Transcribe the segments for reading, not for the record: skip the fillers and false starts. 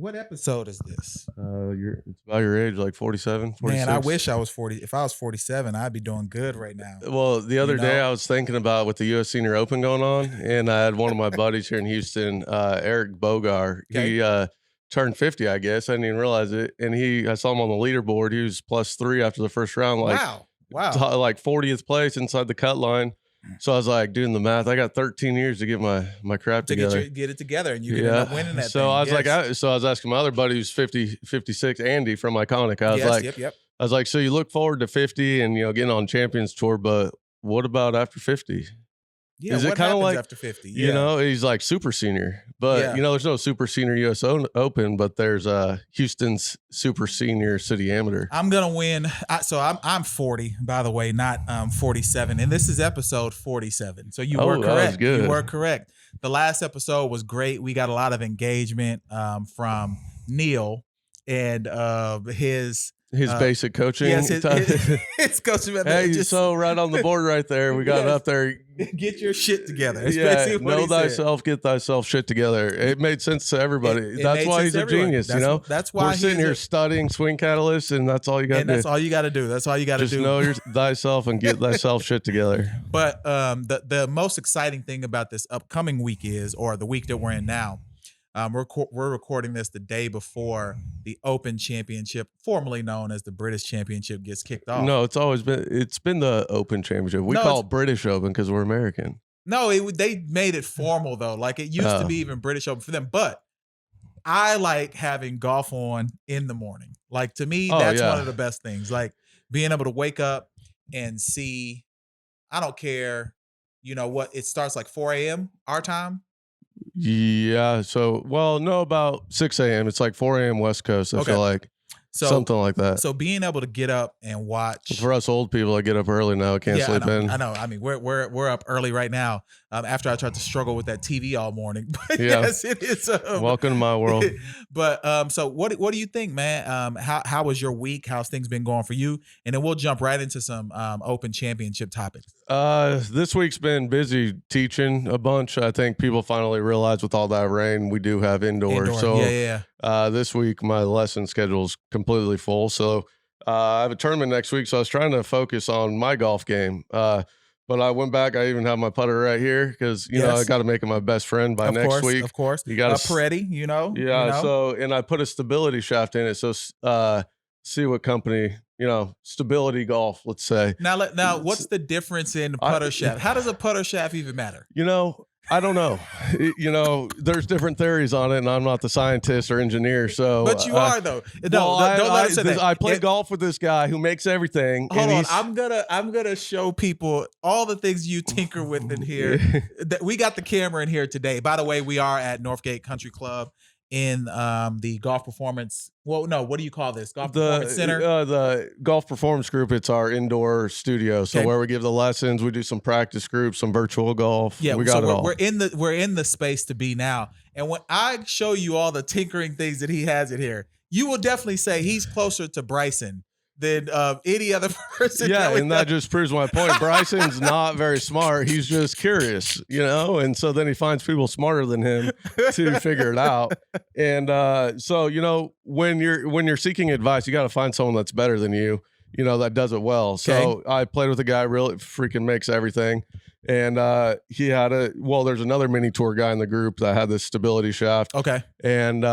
What episode is this? It's about your age, like 47, 46. Man, I wish I was 40. If I was 47, I'd be doing good right now. Well, the other day I was thinking about with the U.S. Senior Open going on, and I had one of my buddies here in Houston, Eric Bogar. Okay. He turned 50, I guess. I didn't even realize it. And I saw him on the leaderboard. He was +3 after the first round, Wow. like 40th place inside the cut line. So I was like doing the math. I got 13 years to get my crap together. Get it together, and you can end up winning that. So I was I was asking my other buddy who's 50, 56, Andy from Iconic. I was I was like, so you look forward to 50 and getting on Champions Tour, but what about after 50? Yeah, is it kind of like after 50? Yeah. He's like super senior, but there's no super senior US Open, but there's Houston's super senior city amateur. I'm gonna win. I'm 40, by the way, not 47, and this is episode 47. So you were correct. That was good. You were correct. The last episode was great. We got a lot of engagement from Neil and his basic coaching. Yes, his coaching method. Hey, so right on the board right there. We got it up there. Get your shit together. Know thyself, get thyself shit together. It made sense to everybody. That's why he's a genius, That's why we're sitting here studying swing catalyst, and that's all you got to do. That's all you got to do. That's all you got to do. Just know thyself and get thyself shit together. But the most exciting thing about this upcoming week or the week that we're in now, we're recording this the day before the Open Championship, formerly known as the British Championship, gets kicked off. No, it's been the Open Championship. We call it British Open because we're American. No, they made it formal though. Like it used to be even British Open for them. But I like having golf on in the morning. Like to me, that's one of the best things. Like being able to wake up and see. I don't care. You know what? It starts like 4 a.m. our time. Yeah. So, about 6 a.m. It's like 4 a.m. West Coast. I feel like something like that. So being able to get up and watch. For us old people, I get up early now. I can't sleep in. I know. I mean, we're up early right now. After I tried to struggle with that TV all morning. But yes, it is. Welcome to my world. But so what do you think, man? How was your week? How's things been going for you? And then we'll jump right into some Open Championship topics. This week's been busy teaching a bunch. I think people finally realize with all that rain, we do have indoor. So this week my lesson schedule is completely full. So I have a tournament next week. So I was trying to focus on my golf game. But I went back. I even have my putter right here because, I got to make it my best friend by next week. Of course. You got Peretti, Yeah. So, and I put a stability shaft in it. So, see what company, Stability Golf, let's say. Now, what's the difference in putter shaft? How does a putter shaft even matter? I don't know. There's different theories on it, and I'm not the scientist or engineer. So, but you are though. No, don't let him say that. I play golf with this guy who makes everything. Hold on, I'm gonna show people all the things you tinker with in here. We got the camera in here today. By the way, we are at Northgate Country Club in the golf performance. Well, no, what do you call this? Performance Center? The golf performance group. It's our indoor studio. So where we give the lessons, we do some practice groups, some virtual golf. Yeah, we got it all. We're in the space to be now. And when I show you all the tinkering things that he has in here, you will definitely say he's closer to Bryson than any other person. Yeah, and that just proves my point. Bryson's not very smart. He's just curious, and so then he finds people smarter than him to figure it out. And so, when you're seeking advice, you got to find someone that's better than you, that does it well. So I played with a guy really freaking makes everything. And he had there's another mini tour guy in the group that had this stability shaft. Okay. And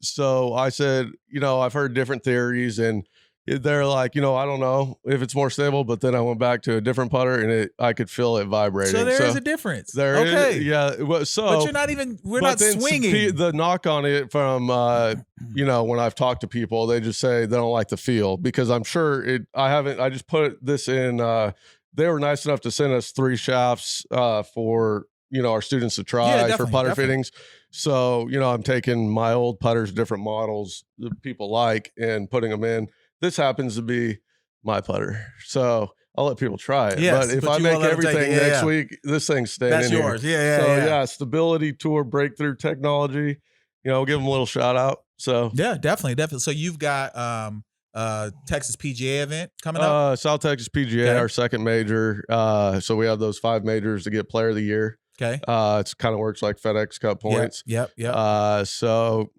so I said, I've heard different theories, and they're like, I don't know if it's more stable, but then I went back to a different putter and I could feel it vibrating. So there is a difference. There is, yeah. So, but we're not swinging. The knock on it from, when I've talked to people, they just say they don't like the feel because I'm sure I just put this in, they were nice enough to send us 3 shafts for, our students to try for putter fittings. So, I'm taking my old putters, different models that people like, and putting them in. This happens to be my putter, so I'll let people try it. Yes, but if I make everything next week, this thing's staying in here. That's yours. So Stability Tour Breakthrough Technology. We'll give them a little shout out. So yeah, definitely. So you've got Texas PGA event coming up. South Texas PGA, our second major. So we have those 5 majors to get Player of the Year. Okay. It's kind of works like FedEx Cup points. Yep. So,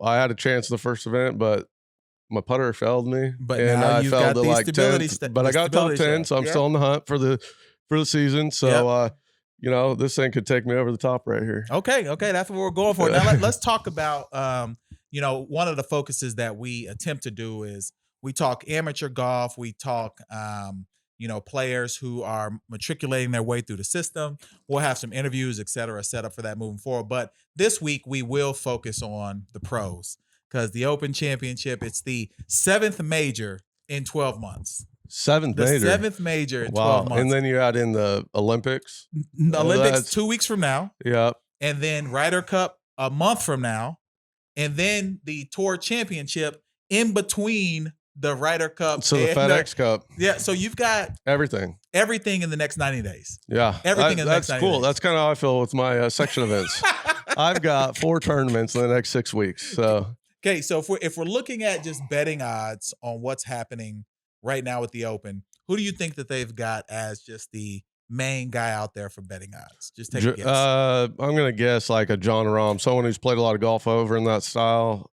I had a chance in the first event, but my putter failed me. But and now I you've fell got to the like stability 10th, but I got top 10, so I'm still in the hunt for the season. So, this thing could take me over the top right here. Okay, that's what we're going for. Now let's talk about one of the focuses that we attempt to do is we talk amateur golf, we talk players who are matriculating their way through the system. We'll have some interviews, et cetera, set up for that moving forward. But this week we will focus on the pros because the Open Championship, it's the 7th major in 12 months. The seventh major in 12 months. And then you add in the Olympics. The Olympics 2 weeks from now. Yep. And then Ryder Cup a month from now. And then the Tour Championship in between the Ryder Cup. So the FedEx Cup. Yeah. So you've got everything in the next 90 days. Yeah. Everything in the next 90 days. That's cool. That's kind of how I feel with my section events. I've got 4 tournaments in the next 6 weeks. So okay. So if we're looking at just betting odds on what's happening right now with the Open, who do you think that they've got as just the main guy out there for betting odds? Just take a guess. I'm going to guess like a John Rahm, someone who's played a lot of golf over in that style.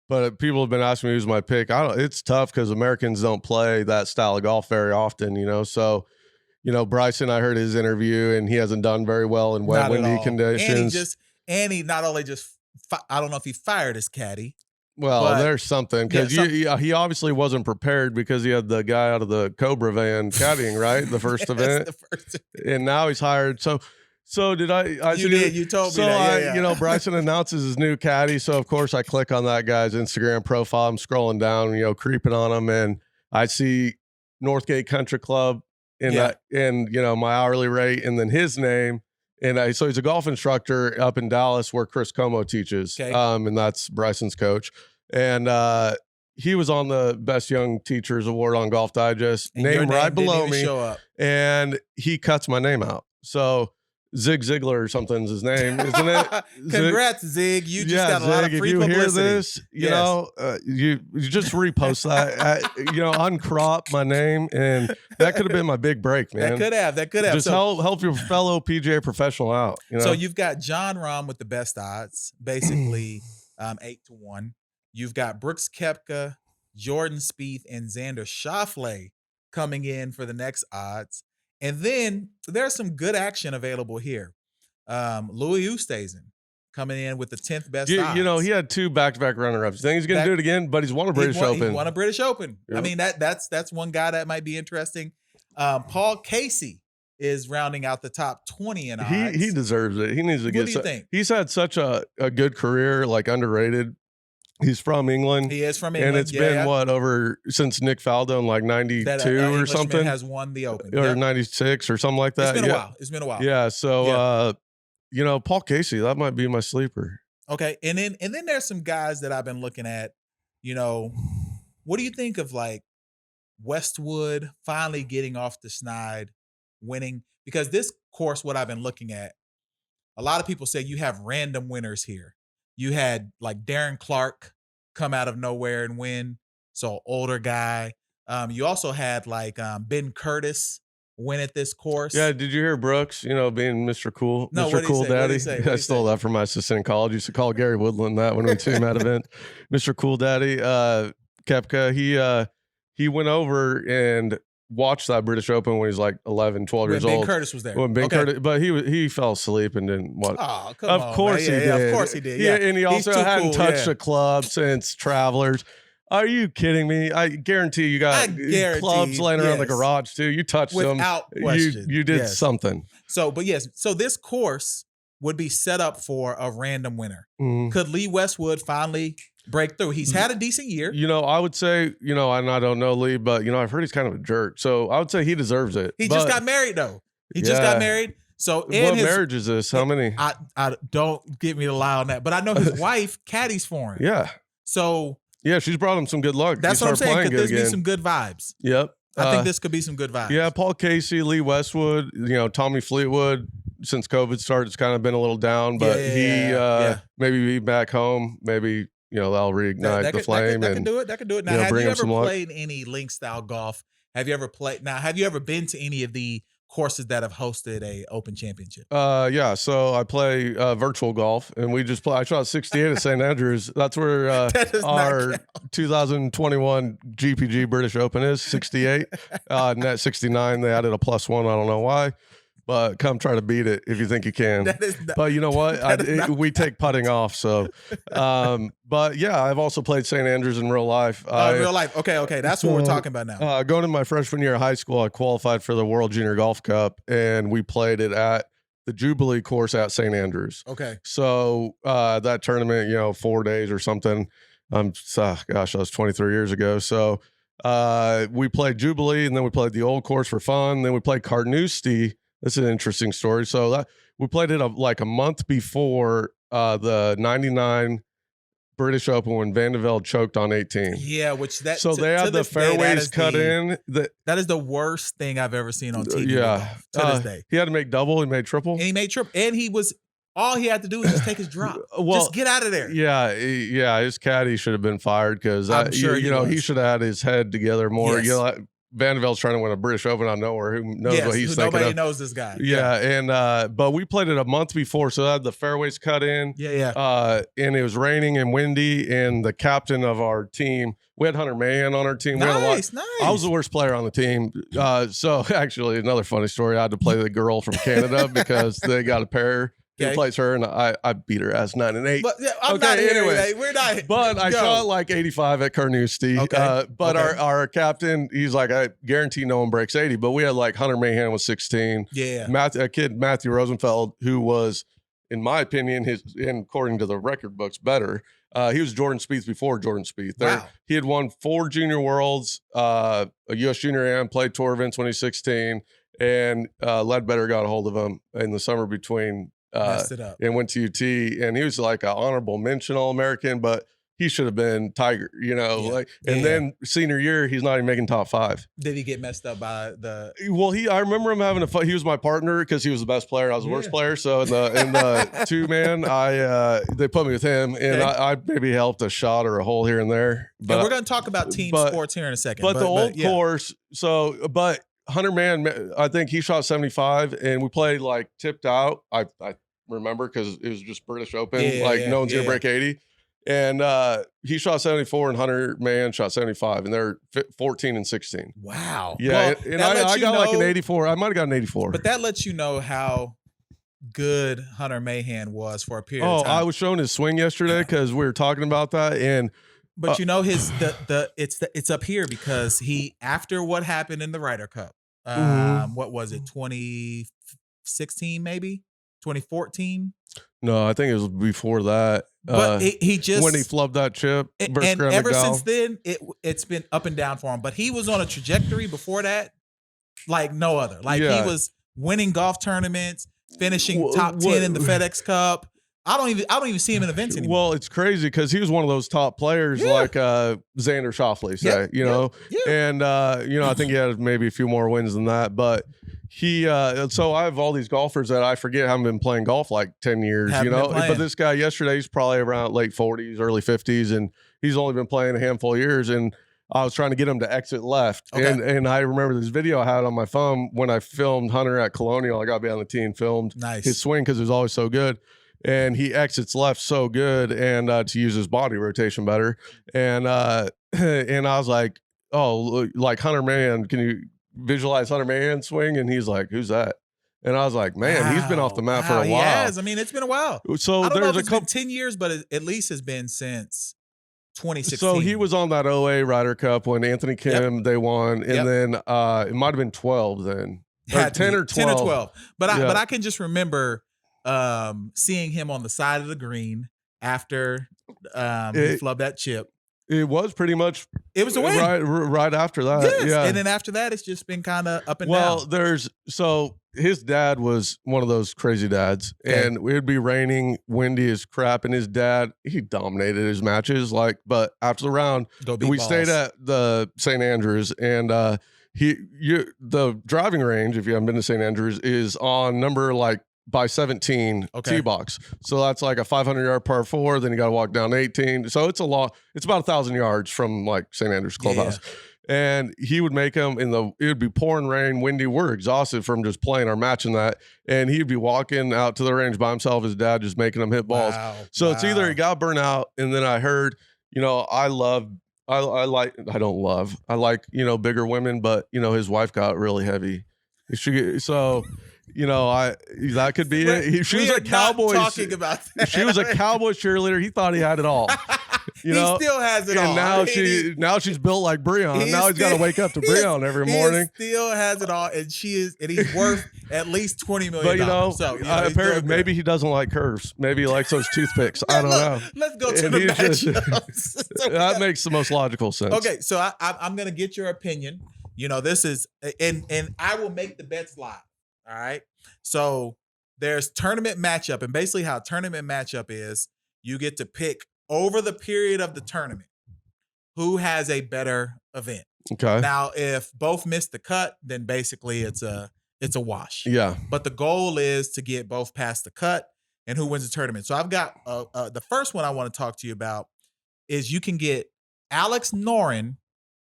But people have been asking me who's my pick. It's tough because Americans don't play that style of golf very often, So, Bryson, I heard his interview and he hasn't done very well in wet, windy conditions. And he not only just, I don't know if he fired his caddy. Well, there's something because he obviously wasn't prepared because he had the guy out of the Cobra van caddying, right? The first event. And now he's hired. So did I? You told me that. Yeah. Bryson announces his new caddy. So of course I click on that guy's Instagram profile. I'm scrolling down, creeping on him, and I see Northgate Country Club in that, and my hourly rate, and then his name. And so he's a golf instructor up in Dallas where Chris Como teaches. Okay. And that's Bryson's coach. And he was on the Best Young Teachers Award on Golf Digest, name right below me. And he cuts my name out. So Zig Ziglar or something's his name, isn't it? Congrats, Zig. You just got a lot of free publicity. If you hear this, you just repost that, uncrop my name, and that could have been my big break, man. That could have. Just help your fellow PGA professional out. So you've got John Rahm with the best odds, basically 8-1. You've got Brooks Koepka, Jordan Spieth, and Xander Schauffele coming in for the next odds. And then there's some good action available here. Louis Oosthuizen coming in with the 10th best odds. He had 2 back-to-back runner-ups. Think he's going to do it again, but he's won a British Open. He won a British Open. Yep. I mean, that's one guy that might be interesting. Paul Casey is rounding out the top 20 in odds. He deserves it. He needs to get. What do you think? He's had such a good career, like underrated. He's from England. He is from England. And it's been over since Nick Faldo in like 92 or something. Has won the Open. Or 96 or something like that. It's been a while. Yeah. So, Paul Casey, that might be my sleeper. Okay. And then there's some guys that I've been looking at, what do you think of like Westwood finally getting off the schneid, winning? Because this course, what I've been looking at, a lot of people say you have random winners here. You had like Darren Clark come out of nowhere and win. So older guy. You also had like Ben Curtis win at this course. Yeah. Did you hear Brooks, being Mr. Cool, no, Mr. Cool Daddy? I stole that from my assistant in college. Used to call Gary Woodland that when we went to him at event. Mr. Cool Daddy, Koepka, he went over and watched that British Open when he was like 11, 12 years old. Ben Curtis was there. When Curtis, but he fell asleep and didn't watch. Oh, come on. Of course he did. Yeah, of course he did. Yeah. And he also hadn't touched a club since Travelers. Are you kidding me? I guarantee you got clubs laying around the garage too. You touched them. Without question. You did something. So this course would be set up for a random winner. Mm-hmm. Could Lee Westwood finally break through? He's had a decent year. I would say, and I don't know Lee, but I've heard he's kind of a jerk. So I would say he deserves it. He just got married though. He just got married. So what marriage is this? How many? I don't get me to lie on that, but I know his wife caddies for him. Yeah. So yeah, she's brought him some good luck. That's what I'm saying. Could this be some good vibes? Yep. I think this could be some good vibes. Yeah, Paul Casey, Lee Westwood, Tommy Fleetwood. Since COVID started, it's kind of been a little down, but maybe be back home. Maybe that'll reignite the flame. That can do it. That can do it. Now, have you ever played any link style golf? Have you ever played? Now, have you ever been to any of the courses that have hosted a Open Championship? Yeah. So I play virtual golf, and we just play. I shot 68 at St. Andrews. That's where our 2021 GPG British Open is 68. Net 69. They added a +1. I don't know why. But come try to beat it if you think you can. But you know what? We take putting off. So, but yeah, I've also played St. Andrews in real life. Real life. Okay. That's what we're talking about now. Going into my freshman year of high school, I qualified for the World Junior Golf Cup, and we played it at the Jubilee course at St. Andrews. Okay. So that tournament, 4 days or something. Gosh, that was 23 years ago. So we played Jubilee, and then we played the old course for fun. Then we played Carnoustie. This is an interesting story. So we played it like a month before the 99 British Open when Van de Velde choked on 18. Yeah, so they had the fairways cut in. That is the worst thing I've ever seen on TV. Yeah, to this day. He had to make double. He made triple. And he made triple. And all he had to do was just take his drop. Just get out of there. Yeah. His caddy should have been fired because I'm sure he should have had his head together more. Yes. Van de Velde's trying to win a British Open out of nowhere. Who knows what he's thinking nobody of. knows this guy. Yeah, and but we played it a month before, so that had the fairways cut in. Yeah. And it was raining and windy, and the captain of our team, we had Hunter Mahan on our team. Nice. I was the worst player on the team. So actually, another funny story, I had to play the girl from Canada because they got a pair. He plays her, and I beat her ass 9 and 8. But anyway, we're not. But I shot like 85 at Carnoustie. Okay. But our captain, he's like, I guarantee no one breaks 80. But we had like Hunter Mahan was 16. Yeah. Matthew Rosenfeld, who was, in my opinion, and according to the record books, better. He was Jordan Spieth before Jordan Spieth. Wow. He had won 4 Junior Worlds, a U.S. Junior Am, played tour events when he was 16, and Ledbetter got a hold of him in the summer between. Messed it up. And went to UT, and he was like an honorable mention All-American, but he should have been Tiger, Then senior year, he's not even making top 5. Did he get messed up by the? Well, I remember him having a fight. He was my partner because he was the best player. I was the worst player. So in the 2-man, they put me with him, and I maybe helped a shot or a hole here and there. But and we're going to talk about team sports here in a second. But the old course, but Hunter Mann, I think he shot 75, and we played like tipped out. I remember because it was just British Open, no one's gonna break 80. And he shot 74, and Hunter Mann shot 75, and they're 14 and 16. Wow. Yeah, and I got like an 84. I might have got an 84. But that lets you know how good Hunter Mahan was for a period of time. I was showing his swing yesterday because we were talking about that, and. But it's up here because after what happened in the Ryder Cup, what was it, 2016 maybe, 2014? No, I think it was before that. But he just when he flubbed that chip, and ever since then it's been up and down for him. But he was on a trajectory before that, like no other. Like he was winning golf tournaments, finishing top 10 in the FedEx Cup. I don't even see him in events anymore. Well, it's crazy because he was one of those top players like Xander Schauffele, and I think he had maybe a few more wins than that, but he so I have all these golfers that I forget haven't been playing golf like 10 years, but this guy yesterday, he's probably around late 40s, early 50s, and he's only been playing a handful of years, and I was trying to get him to exit left. Okay. And I remember this video I had on my phone when I filmed Hunter at Colonial. I got behind the tee and filmed his swing because it was always so good. And he exits left so good, and to use his body rotation better. And I was like, oh, like Hunter Mahan, can you visualize Hunter Mahan swing? And he's like, who's that? And I was like, man, he's been off the map for a while. He has. I mean, it's been a while. So I don't know if it's been 10 years, but it at least has been since 2016. So he was on that 08 Ryder Cup when Anthony Kim, they won. And then it might have been 12 then. Or 10 or 12. 10 or 12. But I can just remember seeing him on the side of the green after he flubbed that chip. It was pretty much. It was a win. Right after that. Yes. Yeah. And then after that, it's just been kind of up and down. Well, his dad was one of those crazy dads, and it would be raining, windy as crap, and his dad, he dominated his matches. But after the round, we stayed at the St. Andrews, and the driving range, if you haven't been to St. Andrews, is on number by 17 tee box. So that's like a 500-yard par 4. Then you got to walk down 18. So it's a lot. It's about 1,000 yards from St. Andrews Clubhouse. And he would make them it would be pouring rain, windy. We're exhausted from just playing our match in that. And he'd be walking out to the range by himself, his dad just making them hit balls. Wow. So it's either he got burnt out, and then I heard, I like, bigger women, but his wife got really heavy. That could be it. She was a Cowboys. Talking about that. She was a Cowboys cheerleader. He thought he had it all. He still has it all. And now she's built like Breon. Now he's got to wake up to Breon every morning. He still has it all, and he's worth at least $20 million. But apparently, maybe he doesn't like curves. Maybe he likes those toothpicks. I don't know. Let's go to the matchups. That makes the most logical sense. Okay, so I'm gonna get your opinion. This is and I will make the bets live. All right. So there's tournament matchup, and basically how tournament matchup is, you get to pick over the period of the tournament who has a better event. Okay. Now, if both miss the cut, then basically it's a wash. Yeah. But the goal is to get both past the cut and who wins the tournament. So I've got the first one I want to talk to you about is you can get Alex Noren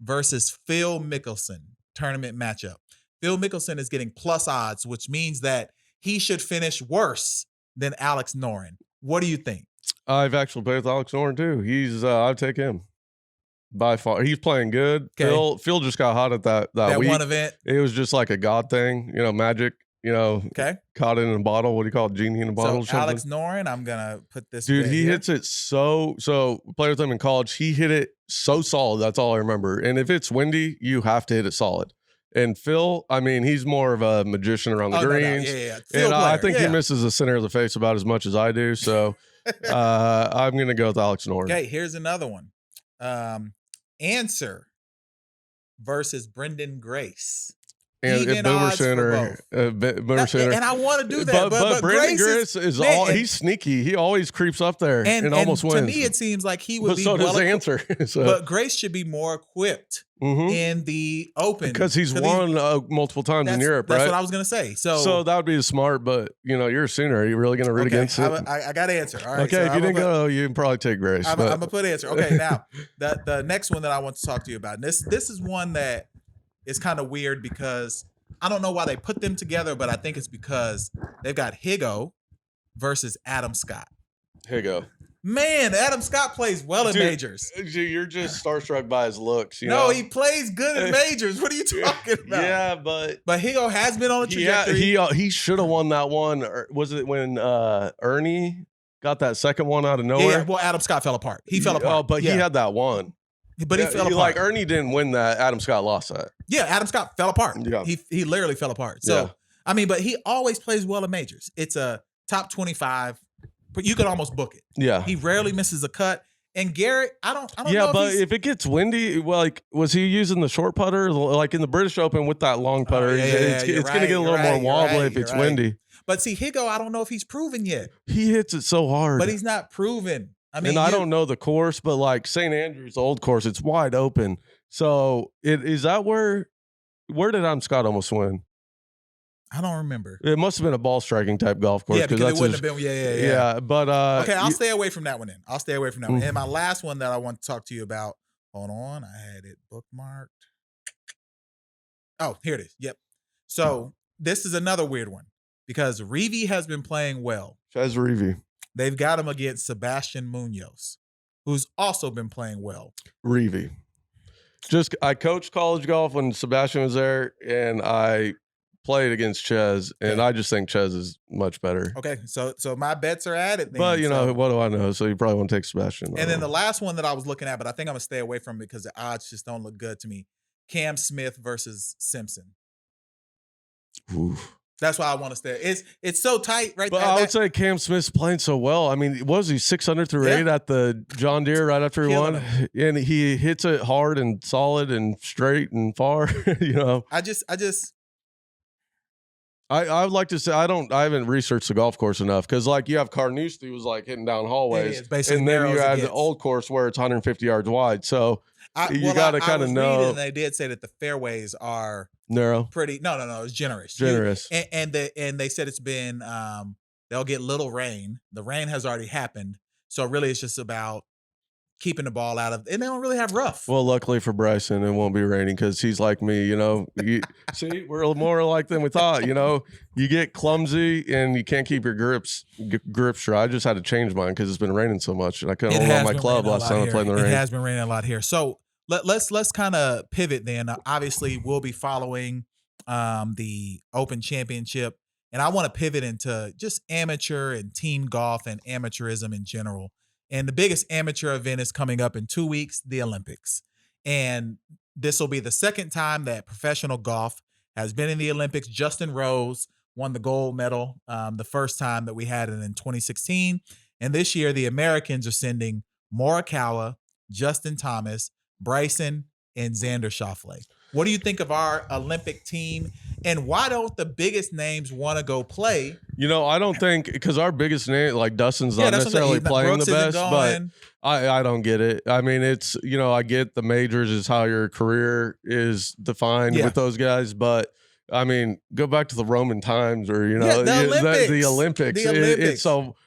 versus Phil Mickelson tournament matchup. Phil Mickelson is getting plus odds, which means that he should finish worse than Alex Noren. What do you think? I've actually played with Alex Noren too. I'd take him by far. He's playing good. Okay. Phil just got hot at that week. One event. It was just like a God thing, magic. Okay. Caught it in a bottle. What do you call it? Genie in a bottle. So Alex Noren, I'm gonna put this. Dude, he hits it so. Played with him in college. He hit it so solid. That's all I remember. And if it's windy, you have to hit it solid. And Phil, I mean, he's more of a magician around the greens. No. Yeah. And I think he misses the center of the face about as much as I do. So I'm going to go with Alex Noren. Okay, here's another one. Answer versus Brendan Grace. And Boomer Center. And I want to do that. But Brendan Grace is he's sneaky. He always creeps up there and almost wins. To me, it seems like he would be so does Answer. But Grace should be more equipped in the Open. Because he's won multiple times in Europe, right? That's what I was going to say. So that would be smart, but you're a Sooner. Are you really going to root against it? I got Answer. All right. Okay, so if you didn't go, you can probably take Grace. I'm going to put Answer. Okay, now, the next one that I want to talk to you about, and this is one that is kind of weird because I don't know why they put them together, but I think it's because they've got Higo versus Adam Scott. Higo. Man, Adam Scott plays well in majors. Dude, you're just starstruck by his looks. No, he plays good in majors. What are you talking about? Yeah, but Higo has been on a trajectory. He should have won that one. Or was it when Ernie got that second one out of nowhere? Yeah, well, Adam Scott fell apart. He fell apart. Oh, but he had that one. But he fell apart. Like Ernie didn't win that. Adam Scott lost that. Yeah, Adam Scott fell apart. Yeah. He literally fell apart. So, I mean, but he always plays well in majors. It's a top 25, but you could almost book it. Yeah. He rarely misses a cut. And Garrett, I don't know. Yeah, but if it gets windy, like, was he using the short putter? Like in the British Open with that long putter, it's going to get a little more wobbly if it's windy. But see, Higo, I don't know if he's proven yet. He hits it so hard. But he's not proven. I mean, and I don't know the course, but like St. Andrews, the old course, it's wide open. So is that where did Adam Scott almost win? I don't remember. It must have been a ball striking type golf course. Yeah, because it wouldn't have been. Yeah. But okay, I'll stay away from that one then. I'll stay away from that one. And my last one that I want to talk to you about. Hold on, I had it bookmarked. Oh, here it is. Yep. So this is another weird one because Reeve has been playing well. Chez Reeve. They've got him against Sebastian Munoz, who's also been playing well. Reeve. I coached college golf when Sebastian was there, and I played against Chez, and I just think Chez is much better. Okay, so my bets are at it then. But, what do I know? So you probably want to take Sebastian. And then the last one that I was looking at, but I think I'm going to stay away from it because the odds just don't look good to me. Cam Smith versus Simpson. Oof. That's why I want to stay. It's so tight right there. But I would say Cam Smith's playing so well. I mean, was he 600 through 8 at the John Deere right after he won? And he hits it hard and solid and straight and far. I would like to say I haven't researched the golf course enough because like you have Carnoustie who's like hitting down hallways, and then you have the old course where it's 150 yards wide. So you got to kind of know. And they did say that the fairways are narrow, pretty. No, it's generous. And they said it's been they'll get little rain. The rain has already happened, so really it's just about keeping the ball out of, and they don't really have rough. Well, luckily for Bryson, it won't be raining because he's like me, see, we're more alike than we thought, you get clumsy and you can't keep your grips dry. I just had to change mine because it's been raining so much and I couldn't hold on my club last time I played in the rain. It has been raining a lot here. So let's kind of pivot then. Obviously, we'll be following the Open Championship, and I want to pivot into just amateur and team golf and amateurism in general. And the biggest amateur event is coming up in 2 weeks, the Olympics. And this will be the second time that professional golf has been in the Olympics. Justin Rose won the gold medal the first time that we had it in 2016. And this year, the Americans are sending Morikawa, Justin Thomas, Bryson, and Xander Schauffele. What do you think of our Olympic team? And why don't the biggest names want to go play? I don't think, because our biggest name, like Dustin's not necessarily playing the best, but I don't get it. I mean, it's, I get the majors is how your career is defined with those guys, but I mean, go back to the Roman times or, the Olympics.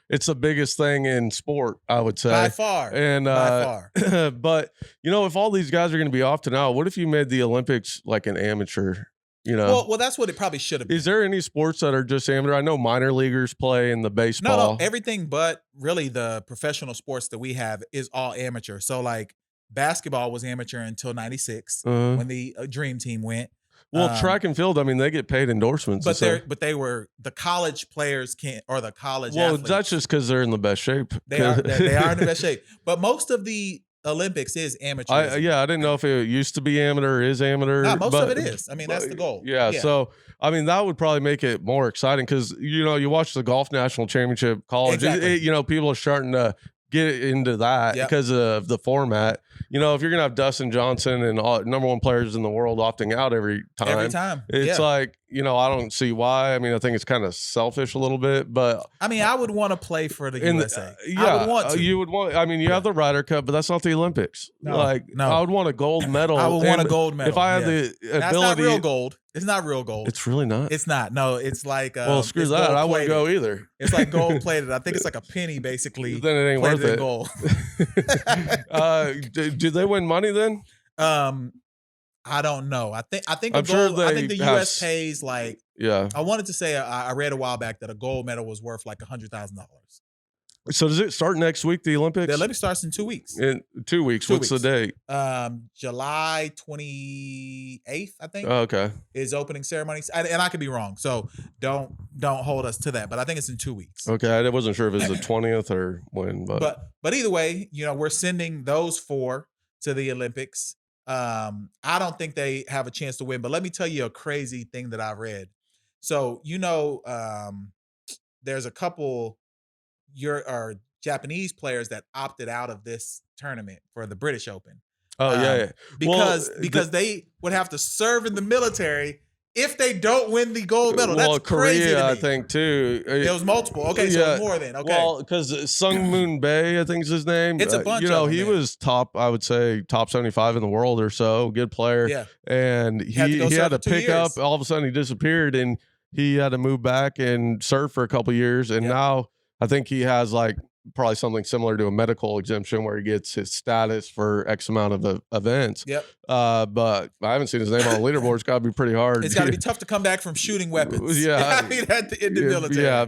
It's the biggest thing in sport, I would say. By far. And, by far. But, if all these guys are going to be off to now, what if you made the Olympics like an amateur? Well, that's what it probably should have been. Is there any sports that are just amateur? I know minor leaguers play in the baseball. No, everything but really the professional sports that we have is all amateur. So like basketball was amateur until 96 when the Dream Team went. Well, track and field, I mean, they get paid endorsements. But they were the college players can't, or the college athletes. That's just because they're in the best shape. They are in the best shape. But most of the Olympics is amateur. I didn't know if it used to be amateur or is amateur. No, most of it is. I mean, that's the goal. Yeah, so I mean that would probably make it more exciting because you watch the golf national championship college. Exactly. People are starting to get into that because of the format. If you're gonna have Dustin Johnson and all number one players in the world opting out every time, it's like I don't see why. I mean, I think it's kind of selfish a little bit, but I mean, I would want to play for the USA. I would want to. You would want. I mean, you have the Ryder Cup, but that's not the Olympics. No. I would want a gold medal. I would want a gold medal if I had the ability. That's not real gold. It's not real gold. It's really not. It's not. No, it's like well, screw that. I wouldn't go either. It's like gold plated. I think it's like a penny basically. Then it ain't worth it. Gold. Do they win money then? I don't know. I think I'm sure I think the US pays like I wanted to say I read a while back that a gold medal was worth like $100,000. So does it start next week, the Olympics? The Olympics starts in 2 weeks. In 2 weeks. What's the date? July 28th, I think. Oh, okay. Is opening ceremonies. And I could be wrong. So don't hold us to that. But I think it's in 2 weeks. Okay. I wasn't sure if it was the 20th or when. But either way, we're sending those 4 to the Olympics. I don't think they have a chance to win. But let me tell you a crazy thing that I read. So, there's a couple Japanese players that opted out of this tournament for the British Open. Oh yeah. Because they would have to serve in the military if they don't win the gold medal. That's crazy to me. I think too. It was multiple. Okay, so it was more than. Okay. Well, because Sung Moon Bae, I think is his name. It's a bunch of them, he was top, I would say, top 75 in the world or so. Good player. Yeah. And he had to pick up. All of a sudden, he disappeared, and he had to move back and serve for a couple of years. And now I think he has like probably something similar to a medical exemption where he gets his status for X amount of events. Yep. But I haven't seen his name on the leaderboard. It's got to be pretty hard. It's got to be tough to come back from shooting weapons. Yeah. I mean, in the military. Yeah,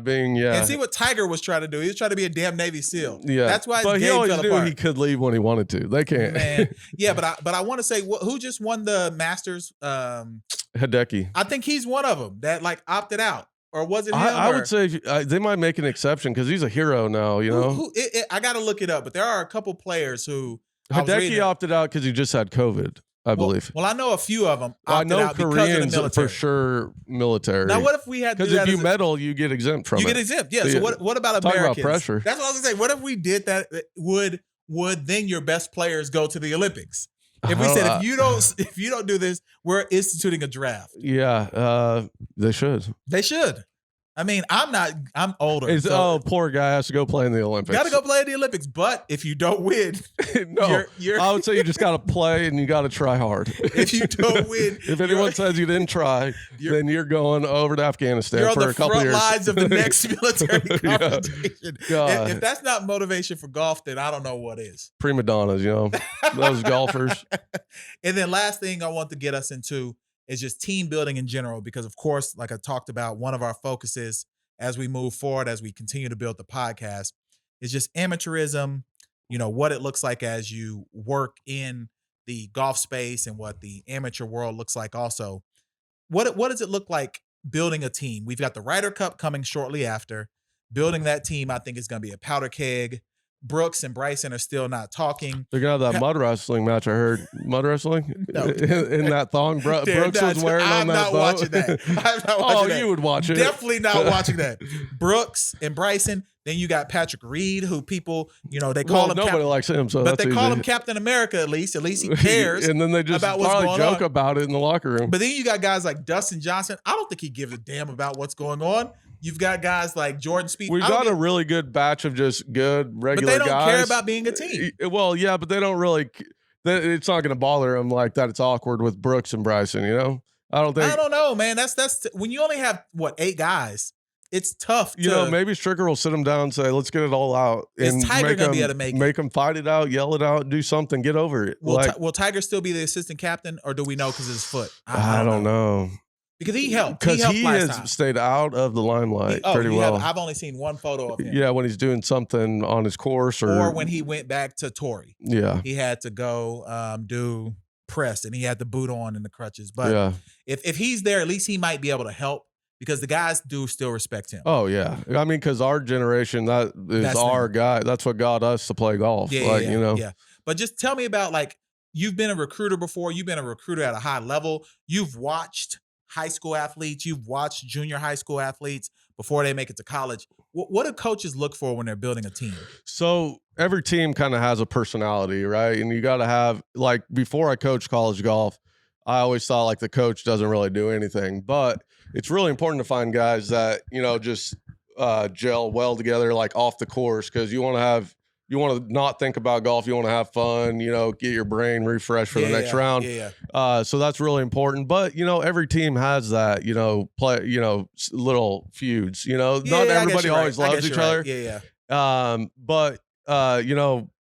And see what Tiger was trying to do. He was trying to be a damn Navy SEAL. Yeah. That's why but his game he fell always apart. knew he could leave when he wanted to. They can't. Man. Yeah, but I want to say, who just won the Masters? Hideki. I think he's one of them that like opted out. Or was it him? I would say they might make an exception because he's a hero now, I got to look it up, but there are a couple players who Hideki opted out because he just had COVID, I believe. Well, I know a few of them opted I know out because Koreans of the military. For sure military. Now, what if we had to do that? Because if you medal, you get exempt from it. You get exempt, yeah. So what about Talk Americans? About pressure. That's what I was going to say. What if we did that? Would then your best players go to the Olympics? If we said if you don't do this, we're instituting a draft. Yeah, they should. They should. I mean, I'm older. Poor guy has to go play in the Olympics. Got to go play in the Olympics. But if you don't win, no, I would say you just got to play and you got to try hard. If you don't win, if anyone says you didn't try, then you're going over to Afghanistan for a couple years. You're on the front lines of the next military competition. If that's not motivation for golf, then I don't know what is. Prima donnas, those golfers. And then last thing I want to get us into is just team building in general, because of course, like I talked about, one of our focuses as we move forward, as we continue to build the podcast, is just amateurism, what it looks like as you work in the golf space and what the amateur world looks like also. What does it look like building a team? We've got the Ryder Cup coming shortly after. Building that team, I think, is going to be a powder keg. Brooks and Bryson are still not talking. They're going to have that mud wrestling match, I heard. Mud wrestling? No. in that thong Brooks was wearing on that boat? I'm not watching that. You would watch it. Definitely not watching that. Brooks and Bryson. Then you got Patrick Reed, who people, they call him. Nobody likes him, so but that's they call easy. him Captain America at least. At least he cares. And then they just about what's probably going joke on. about it in the locker room. But then you got guys like Dustin Johnson. I don't think he gives a damn about what's going on. You've got guys like Jordan Spieth. We've got a really good batch of just good regular guys. But they don't care about being a team. Well, yeah, but they don't really. It's not going to bother them like that. It's awkward with Brooks and Bryson. I don't know, man. That's when you only have 8 guys. It's tough. Maybe Stricker will sit them down and say, "Let's get it all out." Is Tiger gonna be able to make them fight it out, yell it out, do something, get over it? Will Tiger still be the assistant captain, or do we know because of his foot? I don't know. Because he helped. Because he has stayed out of the limelight pretty well. I've only seen one photo of him. Yeah, when he's doing something on his course, or when he went back to Torrey. Yeah, he had to go do press, and he had the boot on and the crutches. But if he's there, at least he might be able to help, because the guys do still respect him. Oh yeah, I mean, because our generation, that's our guy. That's what got us to play golf. Yeah. But just tell me about, you've been a recruiter before. You've been a recruiter at a high level. You've watched high school athletes. You've watched junior high school athletes before they make it to college. What do coaches look for when they're building a team? So every team kind of has a personality, right? And you got to have, before I coached college golf, I always thought the coach doesn't really do anything, but it's really important to find guys that, just gel well together, off the course. Cause you want to not think about golf. You want to have fun, get your brain refreshed for the next round. So that's really important. But, every team has that, little feuds, not everybody always loves each other. But,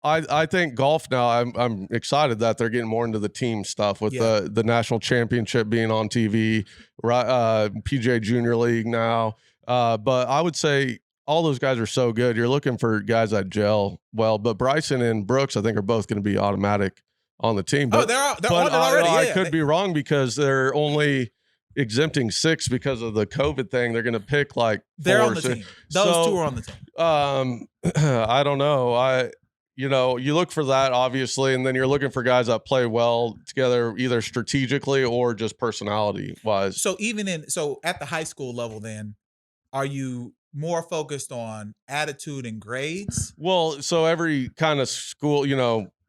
I think golf now, I'm excited that they're getting more into the team stuff with the national championship being on TV, PGA Junior League now. But I would say all those guys are so good. You're looking for guys that gel well, but Bryson and Brooks, I think, are both going to be automatic on the team. But, they're on it already. I could be wrong, because they're only exempting 6 because of the COVID thing. They're going to pick 4. They're on the team. Those 2 are on the team. I don't know. You look for that, obviously, and then you're looking for guys that play well together, either strategically or just personality wise. So at the high school level, then, are you more focused on attitude and grades? Well, so every kind of school,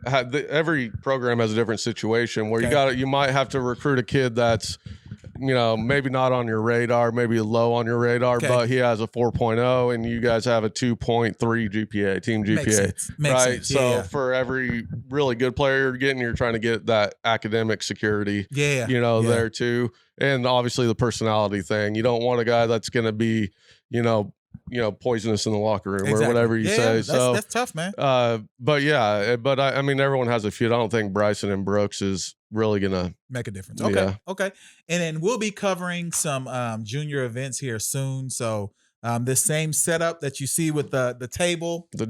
every program has a different situation where you might have to recruit a kid that's, maybe not on your radar, maybe low on your radar, but he has a 4.0 and you guys have a 2.3 GPA, team GPA. Makes sense. So for every really good player you're trying to get that academic security, there too. And obviously the personality thing. You don't want a guy that's going to be, poisonous in the locker room or whatever you say. So that's tough, man. But I mean, everyone has a feud. I don't think Bryson and Brooks is really gonna make a difference. Okay. And then we'll be covering some junior events here soon. So this same setup that you see with the table, the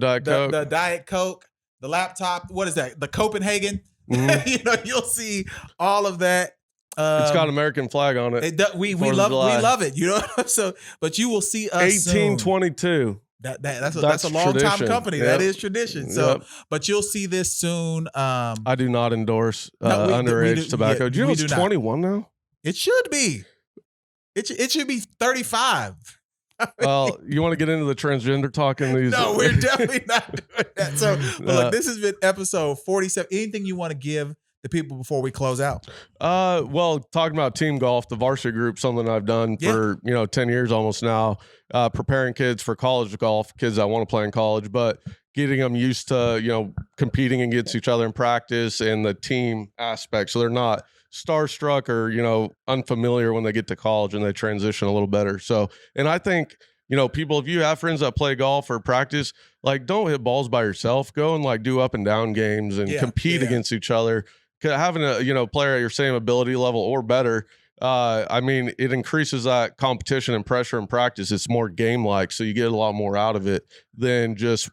Diet Coke, the laptop. What is that? The Copenhagen. Mm-hmm. You'll see all of that. It's got American flag on it. We love it. So, but you will see us 1822. That's a long time company. Yep. That is tradition. So, but you'll see this soon. I do not endorse underage tobacco. Yeah, do you know it's 21 now? It should be. It should be 35. Well, you want to get into the transgender talk in these? No, we're definitely not doing that. So, look, this has been episode 47. Anything you want to give the people before we close out? Well, talking about team golf, the varsity group, something I've done for 10 years almost now, preparing kids for college golf, kids that want to play in college, but getting them used to competing against each other in practice and the team aspect, so they're not starstruck or unfamiliar when they get to college and they transition a little better. So, and I think people, if you have friends that play golf or practice, like, don't hit balls by yourself. Go and like do up and down games and compete against each other. Having a player at your same ability level or better, it increases that competition and pressure in practice. It's more game like, so you get a lot more out of it than just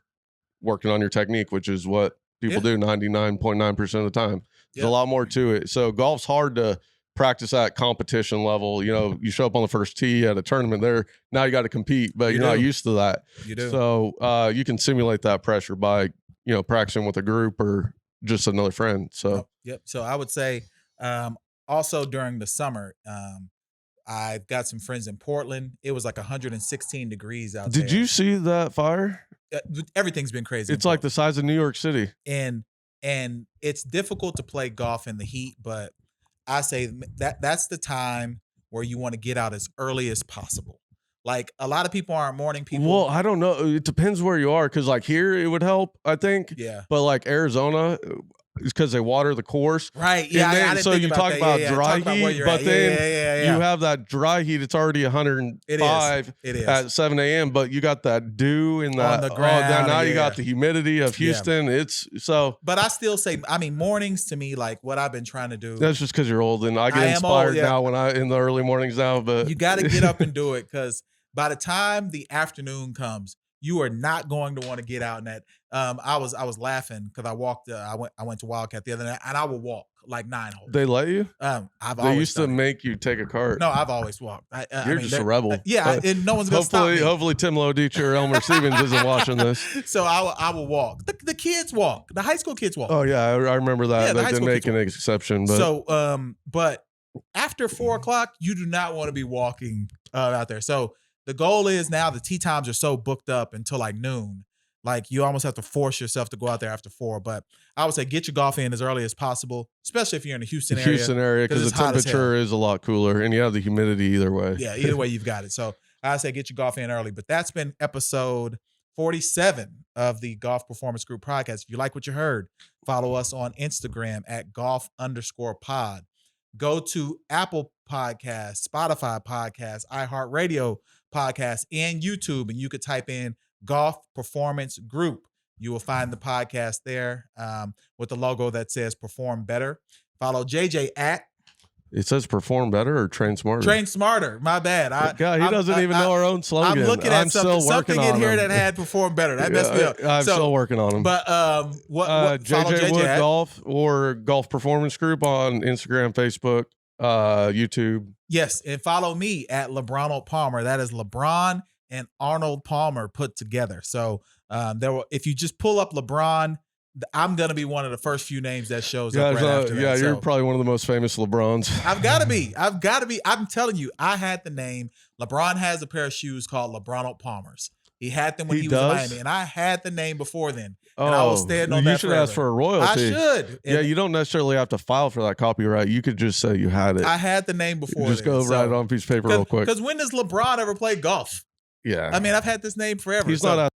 working on your technique, which is what people do 99.9% of the time. There's a lot more to it. So golf's hard to practice at competition level. You show up on the first tee at a tournament there, now you got to compete, but you're not used to that. You do. So you can simulate that pressure by practicing with a group or just another friend. So So I would say also during the summer, I've got some friends in Portland. It was like 116 degrees out there. Did you see that fire? Everything's been crazy. It's like the size of New York City. And it's difficult to play golf in the heat, but I say that's the time where you want to get out as early as possible. Like, a lot of people aren't morning people. Well, I don't know. It depends where you are, because like here it would help, I think. Yeah. But like Arizona, it's because they water the course. Right. Yeah. And then, I didn't so think you about talk that. about Yeah, dry talk heat, about but then you have that dry heat. It's already 105 at 7 a.m. But you got that dew in that. On the ground, now you got the humidity of Houston. It's so. But I still say, mornings to me, like what I've been trying to do. That's just because you're old, and I get inspired now when in the early mornings now. But you got to get up and do it, because by the time the afternoon comes, you are not going to want to get out in that. I was laughing because I walked. I went to Wildcat the other night, and I would walk like 9 holes. They let you? They used to make you take a cart. No, I've always walked. You're just a rebel. And no one's gonna stop me. Hopefully Tim Lodich or Elmer Stevens isn't watching this. So I will walk. The kids walk. The high school kids walk. Oh yeah, I remember that. They didn't make an exception. But so but after 4 o'clock, you do not want to be walking out there. So the goal is, now the tee times are so booked up until like noon. Like, you almost have to force yourself to go out there after 4. But I would say get your golf in as early as possible, especially if you're in the Houston area. Because the temperature is a lot cooler, and you have the humidity either way. Yeah, either way, you've got it. So I say get your golf in early. But that's been episode 47 of the Golf Performance Group podcast. If you like what you heard, follow us on Instagram at golf_pod. Go to Apple Podcasts, Spotify Podcasts, iHeartRadio Podcasts, and YouTube, and you could type in Golf Performance Group. You will find the podcast there with the logo that says Perform Better. Follow JJ at. It says Perform Better or Train Smarter? Train Smarter. My bad. He doesn't even know our own slogan. I'm looking at something in here that had Perform Better. That messed me up. I'm still working on them. But follow JJ Wood Golf or Golf Performance Group on Instagram, Facebook, YouTube. Yes, and follow me at Lebronald Palmer. That is LeBron and Arnold Palmer put together. So if you just pull up LeBron, I'm gonna be one of the first few names that shows up right after that. Yeah, you're probably one of the most famous LeBrons. I've got to be. I'm telling you, I had the name. LeBron has a pair of shoes called LeBronald Palmers. He had them when he was in Miami, and I had the name before then. And I was standing on that. You should ask for a royalty. I should. And you don't necessarily have to file for that copyright. You could just say you had it. I had the name before. Just go write it on a piece of paper real quick. Because when does LeBron ever play golf? Yeah. I mean, I've had this name forever. He's not